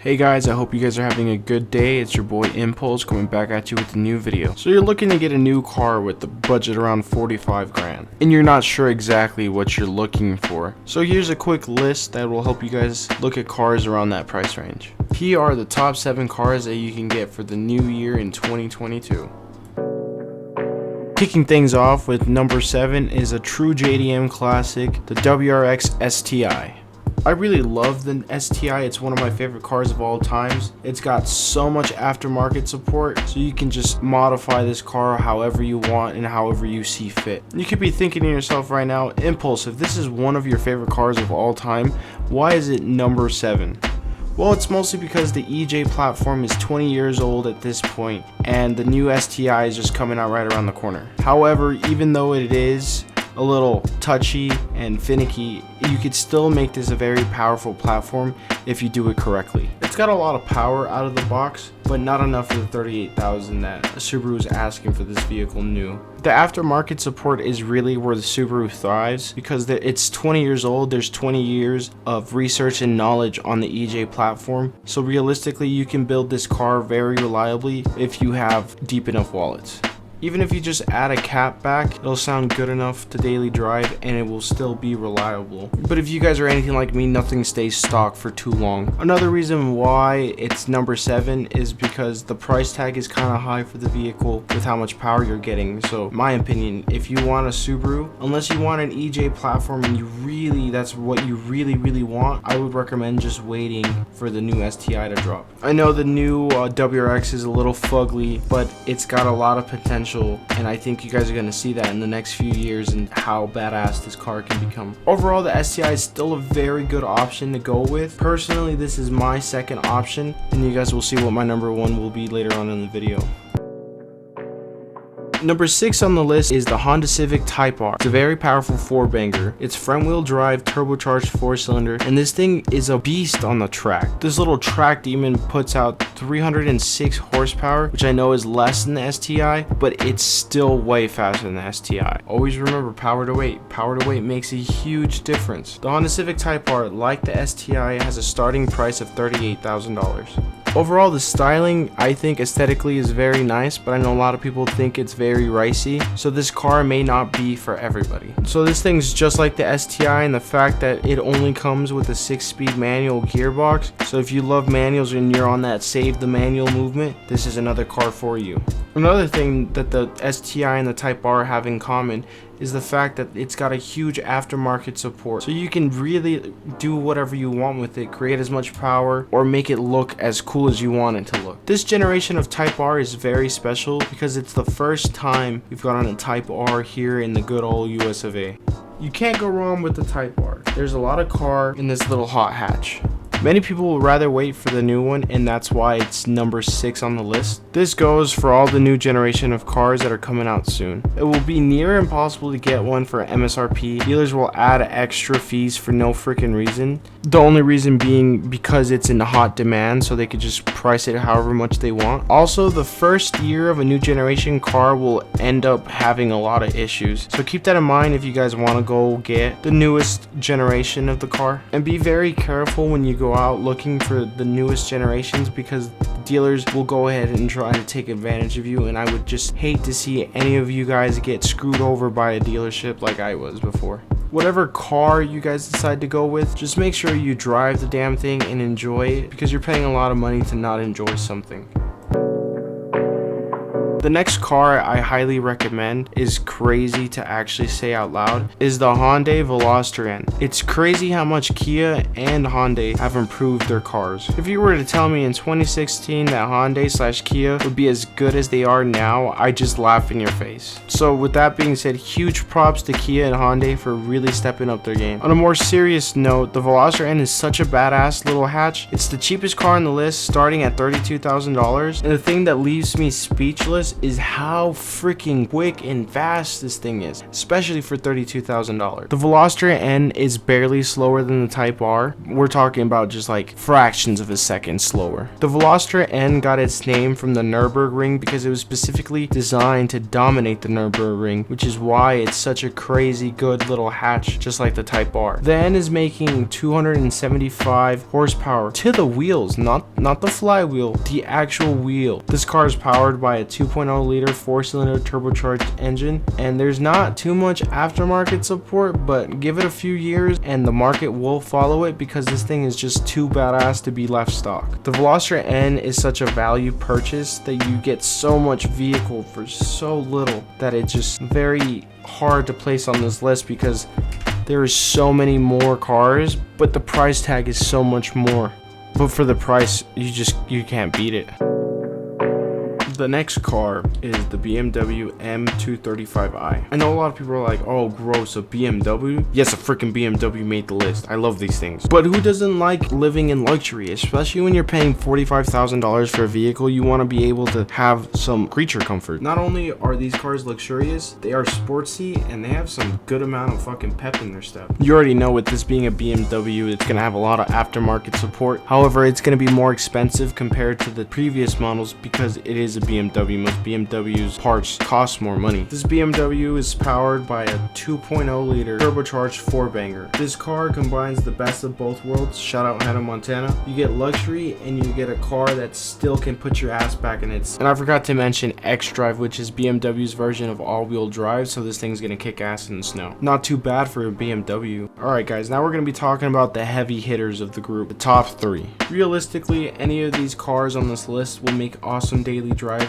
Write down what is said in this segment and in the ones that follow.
Hey guys, I hope you guys are having a good day. It's your boy Impulse coming back at you with a new video. So you're looking to get a new car with the budget around 45 grand and you're not sure exactly what you're looking for. So here's a quick list that will help you guys look at cars around that price range. Here are the top 7 cars that you can get for the new year in 2022. Kicking things off with number 7 is a true JDM classic, the WRX STI. I really love the STI. It's one of my favorite cars of all times. It's got so much aftermarket support, so you can just modify this car however you want and however you see fit. You could be thinking to yourself right now, Impulse, if this is one of your favorite cars of all time, why is it number 7? Well, it's mostly because the EJ platform is 20 years old at this point, and the new STI is just coming out right around the corner. However, even though it is a little touchy and finicky, you could still make this a very powerful platform if you do it correctly. It's got a lot of power out of the box, but not enough for the $38,000 that Subaru is asking for this vehicle new. The aftermarket support is really where the Subaru thrives because it's 20 years old. There's 20 years of research and knowledge on the EJ platform. So realistically, you can build this car very reliably if you have deep enough wallets. Even if you just add a cap back, it'll sound good enough to daily drive and it will still be reliable. But if you guys are anything like me, nothing stays stock for too long. Another reason why it's number 7 is because the price tag is kind of high for the vehicle with how much power you're getting. So in my opinion, if you want a Subaru, unless you want an EJ platform and that's what you really want, I would recommend just waiting for the new STI to drop. I know the new WRX is a little fugly, but it's got a lot of potential, and I think you guys are going to see that in the next few years and how badass this car can become. Overall, the STI is still a very good option to go with. Personally, this is my second option, and you guys will see what my number 1 will be later on in the video. Number 6 on the list is the Honda Civic Type R. It's a very powerful 4-banger. It's front-wheel drive, turbocharged 4-cylinder, and this thing is a beast on the track. This little track demon puts out 306 horsepower, which I know is less than the STI, but it's still way faster than the STI. Always remember power to weight. Power to weight makes a huge difference. The Honda Civic Type R, like the STI, has a starting price of $38,000. Overall, the styling, I think aesthetically is very nice, but I know a lot of people think it's very ricey, so this car may not be for everybody. So this thing's just like the STI in the fact that it only comes with a 6-speed manual gearbox, so if you love manuals and you're on that save the manual movement, this is another car for you. Another thing that the STI and the Type R have in common is the fact that it's got a huge aftermarket support, so you can really do whatever you want with it, create as much power or make it look as cool as you want it to look. This generation of Type R is very special because it's the first time we've got on a Type R here in the good old US of A. You can't go wrong with the Type R. There's a lot of car in this little hot hatch. Many people will rather wait for the new one, and that's why it's number 6 on the list. This goes for all the new generation of cars that are coming out soon. It will be near impossible to get one for MSRP. Dealers will add extra fees for no freaking reason. The only reason being because it's in hot demand, so they could just price it however much they want. Also, the first year of a new generation car will end up having a lot of issues. So keep that in mind if you guys want to go get the newest generation of the car. And be very careful when you go out looking for the newest generations, because dealers will go ahead and try to take advantage of you, and I would just hate to see any of you guys get screwed over by a dealership like I was before. Whatever car you guys decide to go with, just make sure you drive the damn thing and enjoy it, because you're paying a lot of money to not enjoy something. The next car I highly recommend, is crazy to actually say out loud, is the Hyundai Veloster N. It's crazy how much Kia and Hyundai have improved their cars. If you were to tell me in 2016 that Hyundai/Kia would be as good as they are now, I'd just laugh in your face. So with that being said, huge props to Kia and Hyundai for really stepping up their game. On a more serious note, the Veloster N is such a badass little hatch. It's the cheapest car on the list, starting at $32,000, and the thing that leaves me speechless notice is how freaking quick and fast this thing is, especially for $32,000. The Veloster N is barely slower than the Type R. We're talking about just like fractions of a second slower. The Veloster N got its name from the Nürburgring because it was specifically designed to dominate the Nürburgring, which is why it's such a crazy good little hatch, just like the Type R. The N is making 275 horsepower to the wheels, not the flywheel, the actual wheel. This car is powered by a 2.0 liter 4-cylinder turbocharged engine, and there's not too much aftermarket support, but give it a few years and the market will follow it because this thing is just too badass to be left stock. The Veloster N is such a value purchase that you get so much vehicle for so little that it's just very hard to place on this list because there is so many more cars, but the price tag is so much more. But for the price, you can't beat it. The next car is the BMW M235i. I know a lot of people are like, oh gross, a BMW? Yes, a freaking BMW made the list. I love these things. But who doesn't like living in luxury? Especially when you're paying $45,000 for a vehicle, you want to be able to have some creature comfort. Not only are these cars luxurious, they are sportsy and they have some good amount of fucking pep in their step. You already know with this being a BMW, it's going to have a lot of aftermarket support. However, it's going to be more expensive compared to the previous models because it is a BMW. Most BMW's parts cost more money. This BMW is powered by a 2.0 liter turbocharged 4-banger. This car combines the best of both worlds. Shout out Hannah Montana. You get luxury and you get a car that still can put your ass back in its. And I forgot to mention xDrive, which is BMW's version of all-wheel drive, so this thing's gonna kick ass in the snow. Not too bad for a BMW. Alright guys, now we're gonna be talking about the heavy hitters of the group, the top 3. Realistically, any of these cars on this list will make awesome daily drivers,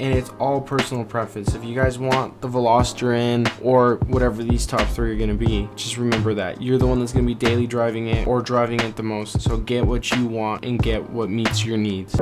and it's all personal preference. If you guys want the Veloster N or whatever these top 3 are going to be, just remember that you're the one that's going to be daily driving it or driving it the most. So get what you want and get what meets your needs.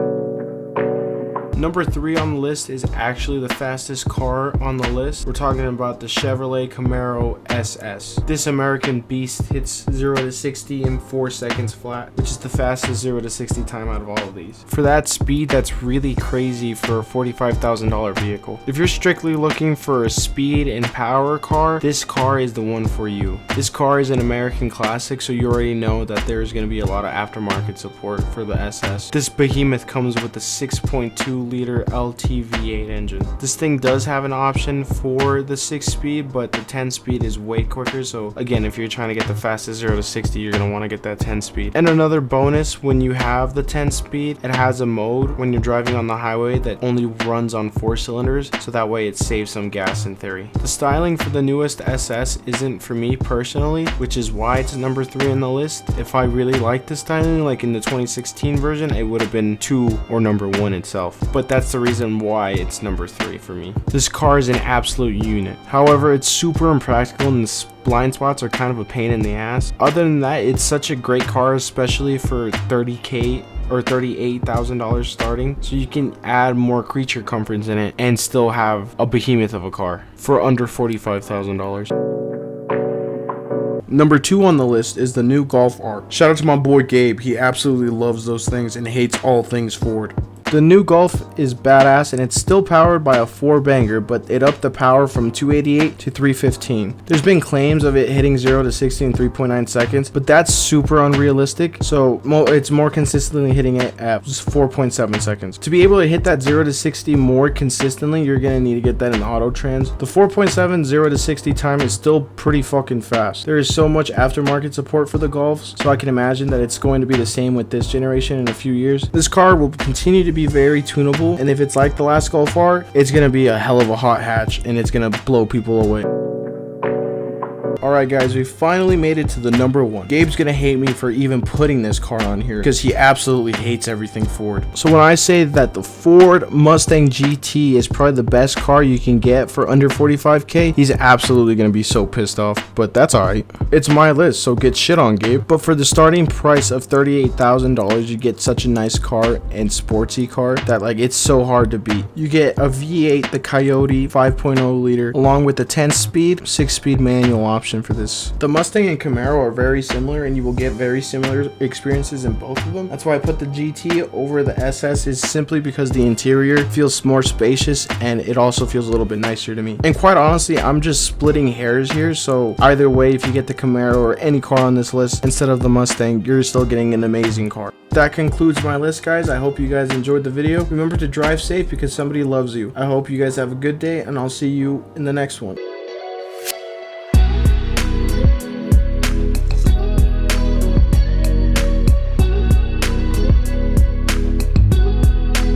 Number 3 on the list is actually the fastest car on the list. We're talking about the Chevrolet Camaro SS. This American beast hits 0 to 60 in 4 seconds flat, which is the fastest 0 to 60 time out of all of these. For that speed, that's really crazy for a $45,000 vehicle. If you're strictly looking for a speed and power car, this car is the one for you. This car is an American classic, so you already know that there's going to be a lot of aftermarket support for the SS. This behemoth comes with a 6.2 liter LT-V8 engine. This thing does have an option for the 6-speed, but the 10-speed is way quicker. So again, if you're trying to get the fastest 0 to 60, you're going to want to get that 10-speed. And another bonus, when you have the 10-speed, it has a mode when you're driving on the highway that only runs on 4 cylinders, so that way it saves some gas in theory. The styling for the newest SS isn't for me personally, which is why it's number 3 on the list. If I really liked the styling, like in the 2016 version, it would have been 2 or number 1 itself. But that's the reason why it's number 3 for me. This car is an absolute unit. However, it's super impractical and the blind spots are kind of a pain in the ass. Other than that, it's such a great car, especially for $30K or $38,000 starting, so you can add more creature comforts in it and still have a behemoth of a car for under $45,000. Number 2 on the list is the new Golf R. Shout out to my boy Gabe, he absolutely loves those things and hates all things Ford. The new Golf is badass and it's still powered by a 4-banger, but it upped the power from 288 to 315. There's been claims of it hitting 0 to 60 in 3.9 seconds, but that's super unrealistic, so it's more consistently hitting it at just 4.7 seconds. To be able to hit that 0 to 60 more consistently, you're going to need to get that in auto trans. The 4.7 0 to 60 time is still pretty fucking fast. There is so much aftermarket support for the Golfs, so I can imagine that it's going to be the same with this generation in a few years. This car will continue to be very tunable, and if it's like the last Golf R, it's gonna be a hell of a hot hatch and it's gonna blow people away. Alright guys, we finally made it to the number 1. Gabe's gonna hate me for even putting this car on here because he absolutely hates everything Ford. So when I say that the Ford Mustang GT is probably the best car you can get for under $45K, he's absolutely gonna be so pissed off, but that's alright. It's my list, so get shit on, Gabe. But for the starting price of $38,000, you get such a nice car and sportsy car that like it's so hard to beat. You get a V8, the Coyote 5.0 liter, along with the 10-speed, 6-speed manual option option for this. The Mustang and Camaro are very similar, and you will get very similar experiences in both of them. That's why I put the GT over the SS, is simply because the interior feels more spacious and it also feels a little bit nicer to me. And quite honestly, I'm just splitting hairs here, so either way, if you get the Camaro or any car on this list instead of the Mustang, you're still getting an amazing car. That concludes my list, guys. I hope you guys enjoyed the video. Remember to drive safe because somebody loves you. I hope you guys have a good day, and I'll see you in the next one.